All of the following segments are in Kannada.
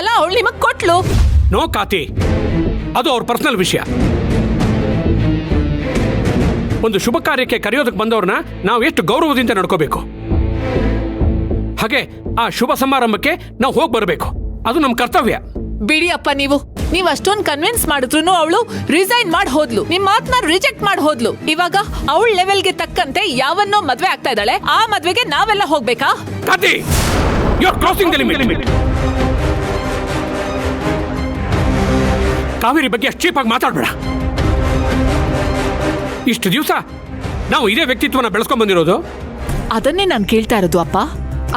ಫಲ ಅವಳು ನಿಮಗ್ ಕೊಟ್ಲು. ನೋ ಕಾತಿ, ಅದು ಅವ್ರ ಪರ್ಸನಲ್ ವಿಷಯ. ಒಂದು ಶುಭ ಕಾರ್ಯಕ್ಕೆ ಕರೆಯೋದಕ್ಕೆ ಬಂದವ್ರನ್ನ ನಾವು ಎಷ್ಟು ಗೌರವದಿಂದ ನಡ್ಕೋಬೇಕು. ಹಾಗೆ ಆ ಶುಭ ಸಮಾರಂಭಕ್ಕೆ ನಾವು ಹೋಗಿ ಬರಬೇಕು. ಅದು ನಮ್ಮ ಕರ್ತವ್ಯ. ಬಿಡಿ ಅಪ್ಪ, ನೀವ್ ಅಷ್ಟೊಂದು ಕನ್ವಿನ್ಸ್ ಮಾಡಿದ್ರು ಅವಳು ರಿಸೈನ್ ಮಾಡಿ ಹೋದ್ಲು. ನಿಮ್ ಮಾತನ್ನ ರಿಜೆಕ್ಟ್ ಮಾಡಿ ಹೋದ್ಲು. ಇವಾಗ ಅವಳ ಲೆವೆಲ್ಗೆ ತಕ್ಕಂತೆ ಯಾವನ್ನೋ ಮದ್ವೆ ಆಗ್ತಾ ಇದ್ದಾಳೆ. ಆ ಮದ್ವೆಗೆ ನಾವೆಲ್ಲ ಹೋಗ್ಬೇಕಾ? Kathi, you are crossing the limit. Kaveri ಬಗ್ಗೆ ಅಷ್ಟು ಚೀಪಾಗಿ ಮಾತಾಡ್ಬೇಡ. ಇಷ್ಟು ದಿವಸ ನಾವು ಇದೇ ವ್ಯಕ್ತಿತ್ವನ ಬೆಳೆಸ್ಕೊಂಡ್ ಬಂದಿರೋದು. ಅದನ್ನೇ ನಾನು ಕೇಳ್ತಾ ಇರೋದು ಅಪ್ಪ.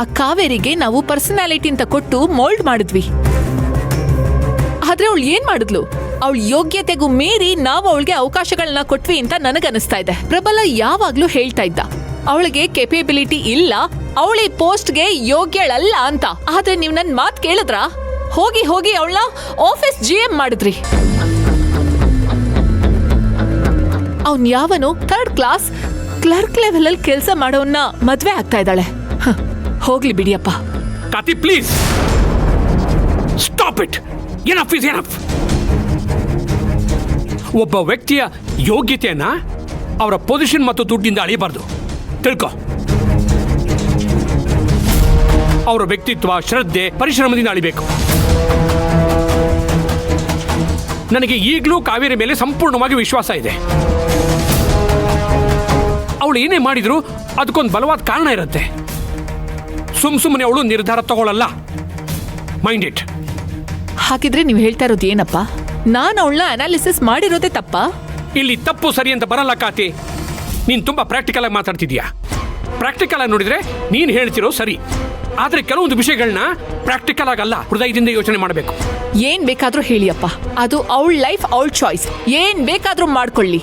ಆ ಕಾವೇರಿಗೆ ನಾವು ಪರ್ಸನಾಲಿಟಿ ಅಂತ ಕೊಟ್ಟು ಮೋಲ್ಡ್ ಮಾಡಿದ್ವಿ. ಆದ್ರೆ ಅವಳು ಏನ್ ಮಾಡಿದ್ಲು? ಅವಳ ಯೋಗ್ಯತೆಗೂ ಮೀರಿ ನಾವು ಅವಳಿಗೆ ಅವಕಾಶಗಳನ್ನ ಕೊಟ್ವಿ ಅಂತ ನನಗನ್ನಿಸ್ತಾ ಇದೆ. ಪ್ರಬಲ ಯಾವಾಗ್ಲೂ ಹೇಳ್ತಾ ಇದ್ದ ಅವಳಿಗೆ ಕೆಪಬಿಲಿಟಿ ಇಲ್ಲ, ಅವಳಿ ಪೋಸ್ಟ್ಗೆ ಯೋಗ್ಯಳಲ್ಲ ಅಂತ. ಆದ್ರೆ ನೀವ್ ನನ್ ಮಾತ್ ಕೇಳಿದ್ರ? ಹೋಗಿ ಅವಳನ್ನ ಆಫೀಸ್ GM ಮಾಡಿದ್ರಿ. ಅವನ್ ಯಾವನು ಥರ್ಡ್ ಕ್ಲಾಸ್ ಕ್ಲರ್ಕ್ ಲೆವೆಲ್ ಅಲ್ಲಿ ಕೆಲಸ ಮಾಡೋನ್ನ ಮದ್ವೆ ಆಗ್ತಾ ಇದ್ದಾಳೆ. ಹೋಗ್ಲಿ ಬಿಡಿಯಪ್ಪ. Kathi, please stop it. Enough is enough. ಒಬ್ಬ ವ್ಯಕ್ತಿಯ ಯೋಗ್ಯತೆಯನ್ನ ಅವರ ಪೊಸಿಷನ್ ಮತ್ತು ದುಡ್ಡಿಂದ ಅಳಿಯಬಾರ್ದು. ತಿಳ್ಕೊ. ಅವರ ವ್ಯಕ್ತಿತ್ವ, ಶ್ರದ್ಧೆ, ಪರಿಶ್ರಮದಿಂದ ಅಳಿಬೇಕು. ನನಗೆ ಈಗಲೂ ಕಾವೇರಿ ಮೇಲೆ ಸಂಪೂರ್ಣವಾಗಿ ವಿಶ್ವಾಸ ಇದೆ. ಅವಳು ಏನೇ ಮಾಡಿದ್ರು ಅದಕ್ಕೊಂದು ಬಲವಾದ ಕಾರಣ ಇರುತ್ತೆ. ಸುಮ್ಮನೆ ಅವಳು ನಿರ್ಧಾರ ತಗೊಳ್ಳಲ್ಲ. Mind it. ಹಾಗಿದ್ರೆ ನೀವು ಹೇಳ್ತಾ ಇರೋದು ಏನಪ್ಪ? ನಾನು ಅವಳನ್ನ ಅನಾಲಿಸಿಸ್ ಮಾಡಿರೋದೇ ತಪ್ಪಾ? ಇಲ್ಲಿ ತಪ್ಪು ಸರಿ ಅಂತ ಬರಲ್ಲ ಕಾತಿ. ನೀನು ತುಂಬಾ ಪ್ರಾಕ್ಟಿಕಲ್ ಆಗಿ ಮಾತಾಡ್ತಿದ್ಯಾ. ಪ್ರಾಕ್ಟಿಕಲ್ ಆಗಿ ನೋಡಿದ್ರೆ ನೀನು ಹೇಳ್ತಿರೋ ಸರಿ. ಆದ್ರೆ ಕೆಲವೊಂದು ವಿಷಯಗಳನ್ನ ಪ್ರಾಕ್ಟಿಕಲ್ ಆಗಲ್ಲ, ಹೃದಯದಿಂದ ಯೋಚನೆ ಮಾಡಬೇಕು. ಏನ್ ಬೇಕಾದ್ರೂ ಹೇಳಿಯಪ್ಪ, ಅದು ಅವಳ ಲೈಫ್, ಅವಳ ಚಾಯ್ಸ್. ಏನ್ ಬೇಕಾದ್ರೂ ಮಾಡ್ಕೊಳ್ಳಿ.